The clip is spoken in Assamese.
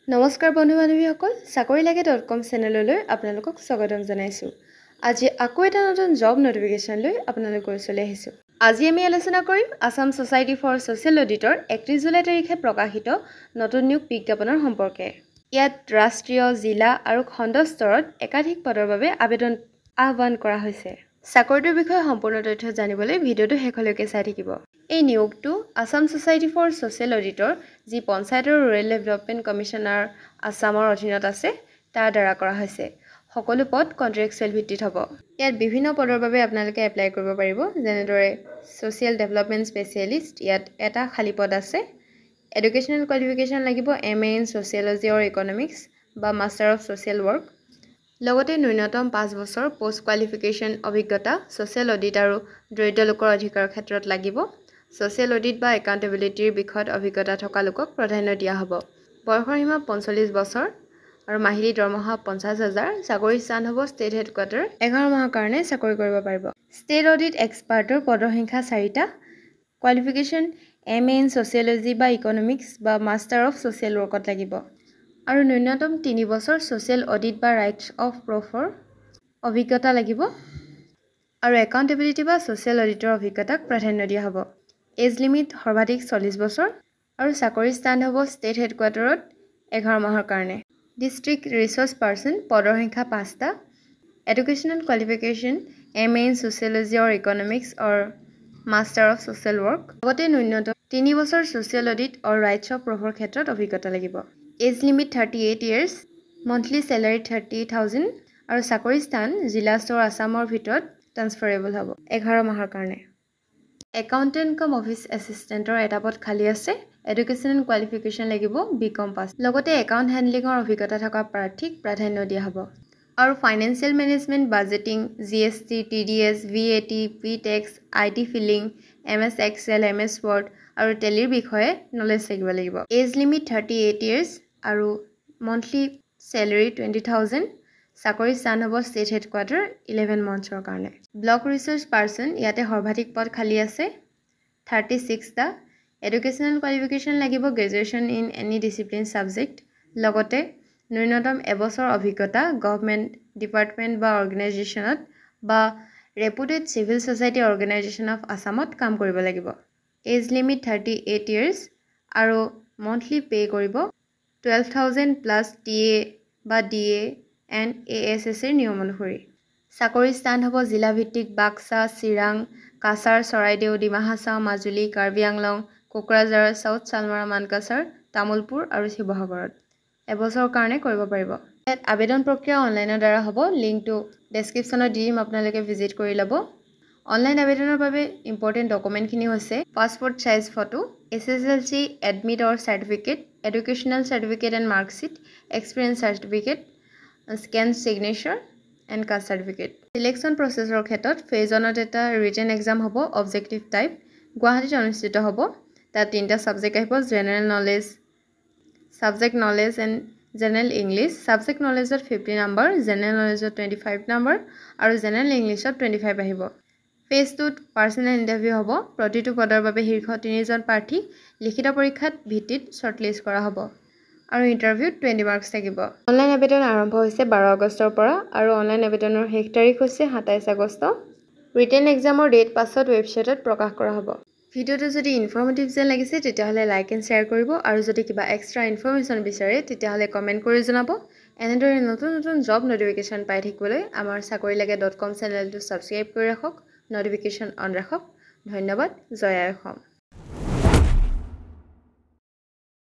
নমস্কাৰ বন্ধু-বান্ধৱীসকল, চাকৰিলাগে.com চেনেললৈ আপোনালোকক স্বাগতম জনাইছোঁ। আজি আকৌ এটা নতুন জব নটিফিকেশ্যন লৈ আপোনালোকৰ ওচৰলৈ আহিছোঁ। আজি আমি আলোচনা কৰিম আসাম সোসাইটি ফৰ সোশ্যাল অডিটৰ 31 জুলাই তাৰিখে প্ৰকাশিত নতুন নিয়োগ বিজ্ঞাপনৰ সম্পৰ্কে। ইয়াত ৰাষ্ট্ৰীয়, জিলা আৰু খণ্ড স্তৰত একাধিক পদৰ বাবে আবেদন আহ্বান কৰা হৈছে। চাকৰিটোৰ বিষয়ে সম্পূৰ্ণ তথ্য জানিবলৈ ভিডিঅ'টো শেষলৈকে চাই থাকিব। এই নিয়োগটো Assam society for social audit যি পঞ্চায়ত আৰু ৰুৰেল ডেভেলপমেণ্ট কমিশ্যনাৰ আসামৰ অধীনত আছে তাৰ দ্বাৰা কৰা হৈছে। সকলো পদ কন্ট্ৰেকচুৱেল ভিত্তিত হ'ব। ইয়াত বিভিন্ন পদৰ বাবে আপোনালোকে এপ্লাই কৰিব পাৰিব, যেনেদৰে ছ'চিয়েল ডেভেলপমেণ্ট স্পেচিয়েলিষ্ট, ইয়াত এটা খালী পদ আছে। এডুকেশ্যনেল কোৱালিফিকেশ্যন লাগিব MA in sociology or economics বা মাষ্টাৰ অফ ছ'চিয়েল ৱৰ্ক। লগতে ন্যূনতম 5 বছৰ পোষ্ট কোৱালিফিকেশ্যন অভিজ্ঞতা ছ'চিয়েল অডিট আৰু দৰিদ্ৰ লোকৰ অধিকাৰৰ ক্ষেত্ৰত লাগিব। ছ'চিয়েল অডিট বা একাউণ্টেবিলিটিৰ বিষয়ত অভিজ্ঞতা থকা লোকক প্ৰাধান্য দিয়া হ'ব। বয়সৰ সীমা 45 বছৰ আৰু মাহিলী দৰমহা 50,000। চাকৰিৰ স্থান হ'ব ষ্টেট হেডকোৱাৰ্টাৰ। 11 মাহৰ কাৰণে চাকৰি কৰিব পাৰিব। ষ্টেট অডিট এক্সপাৰ্টৰ পদৰ সংখ্যা 4টা। কোৱালিফিকেশ্যন MA ইন ছ'চিয়লজি বা ইকনমিক্স বা মাষ্টাৰ অফ ছ'চিয়েল ৱৰ্কত লাগিব। আৰু ন্যূনতম 3 বছৰ ছ'চিয়েল অডিট বা ৰাইটছ অফ প্ৰফৰ অভিজ্ঞতা লাগিব। আৰু একাউণ্টেবিলিটি বা ছ'চিয়েল অডিটৰ অভিজ্ঞতাক প্ৰাধান্য দিয়া হ'ব। এজ লিমিট সৰ্বাধিক 40 বছৰ আৰু চাকৰিৰ স্থান হ'ব ষ্টেট হেডকোৱাৰ্টাৰত 11 মাহৰ কাৰণে। ডিষ্ট্ৰিক্ট ৰিচৰ্চ পাৰ্চন পদৰ সংখ্যা 5টা। Educational qualification MA in sociology or economics or master of social work. লগতে ন্যূনতম 3 বছৰ social audit or rights of প্ৰফৰ ক্ষেত্ৰত অভিজ্ঞতা লাগিব। Age limit 38 years, monthly salary 30,000 আৰু চাকৰিৰ স্থান জিলা স্তৰ আসামৰ ভিতৰত ট্ৰান্সফাৰেবল হ'ব 11 মাহৰ কাৰণে। একাউণ্টেণ্ট কাম অফিচ এছিষ্টেণ্টৰ এটা পদ খালী আছে। এডুকেশ্যনেল কোৱালিফিকেশ্যন লাগিব BCom পাছ। লগতে একাউণ্ট হেণ্ডলিঙৰ অভিজ্ঞতা থকা প্ৰাৰ্থীক প্ৰাধান্য দিয়া হ'ব। আৰু financial management, budgeting, GST, TDS, VAT, P-টেক্স, IT filing, MS Excel, MS Word আৰু টেলিৰ বিষয়ে নলেজ থাকিব লাগিব। এজ লিমিট 38 ইয়াৰ্ছ আৰু মন্থলি চেলাৰী 20,000। চাকৰিৰ স্থান হ'ব ষ্টেট হেডকোৱাৰ্টাৰ 11 মান্থছৰ কাৰণে। ব্লক ৰিচাৰ্চ পাৰ্চন ইয়াতে সৰ্বাধিক পদ খালী আছে 36টা। এডুকেশ্যনেল কোৱালিফিকেশ্যন লাগিব graduation in any discipline subject. লগতে ন্যূনতম এবছৰ অভিজ্ঞতা গভৰ্ণমেণ্ট ডিপাৰ্টমেণ্ট বা অৰ্গেনাইজেশ্যনত বা reputed civil society organisation of আসামত কাম কৰিব লাগিব। এজ লিমিট 38 ইয়াৰ্ছ আৰু মন্থলি পে' কৰিব 12,000 প্লাছ TA বা DA এণ্ড ASSৰ নিয়ম অনুসৰি। চাকৰিৰ স্থান হ'ব জিলাভিত্তিক বাক্সা, চিৰাং, কাছাৰ, চৰাইদেউ, ডিমা হাছাও, মাজুলী, কাৰ্বি আংলং, কোকৰাঝাৰ, চাউথ চালমাৰা, মানকাছাৰ, তামুলপুৰ আৰু শিৱসাগৰত। এবছৰৰ কাৰণে কৰিব পাৰিব। ইয়াত আবেদন প্ৰক্ৰিয়া অনলাইনৰ দ্বাৰা হ'ব। লিংকটো ডেছক্ৰিপশ্যনত দি দিম, আপোনালোকে ভিজিট কৰি ল'ব। অনলাইন আবেদনৰ বাবে ইম্পৰ্টেণ্ট ডকুমেণ্টখিনি হৈছে passport size photo, SSLC admit or certificate, educational certificate and marksheet, experience certificate, scan signature and caste certificate. Selection প্ৰচেছৰ ক্ষেত্ৰত ফেজ 1ত এটা ৰিটেন এক্সাম হ'ব অবজেক্টিভ টাইপ, গুৱাহাটীত অনুষ্ঠিত হ'ব। তাত 3টা ছাবজেক্ট আহিব, general knowledge, subject knowledge and general English. Subject নলেজত 50 নম্বৰ, জেনেৰেল নলেজত 25 নম্বৰ আৰু জেনেৰেল ইংলিছত 25 আহিব। ফেজ 2ত পাৰ্চনেল ইণ্টাৰভিউ হ'ব। প্ৰতিটো পদৰ বাবে শীৰ্ষ 3জন প্ৰাৰ্থী লিখিত পৰীক্ষাত ভিত্তিত শ্বৰ্টলিষ্ট কৰা হ'ব আৰু ইণ্টাৰভিউত 20 মাৰ্কছ থাকিব। অনলাইন আবেদন আৰম্ভ হৈছে 12 আগষ্টৰ পৰা আৰু অনলাইন আবেদনৰ শেষ তাৰিখ হৈছে 27 আগষ্ট। ৰিটেন এক্সামৰ ডেট পাছত ৱেবছাইটত প্ৰকাশ কৰা হ'ব। ভিডিঅ'টো যদি ইনফৰ্মেটিভ যেন লাগিছে তেতিয়াহ'লে লাইক এণ্ড শ্বেয়াৰ কৰিব আৰু যদি কিবা এক্সট্ৰা ইনফৰ্মেশ্যন বিচাৰে তেতিয়াহ'লে কমেণ্ট কৰি জনাব। এনেদৰে নতুন নতুন জব নটিফিকেশ্যন পাই থাকিবলৈ আমাৰ চাকৰিলাগে.com চেনেলটো ছাবস্ক্ৰাইব কৰি ৰাখক, নটিফিকেশ্যন অন ৰাখক। ধন্যবাদ। জয় আই অসম।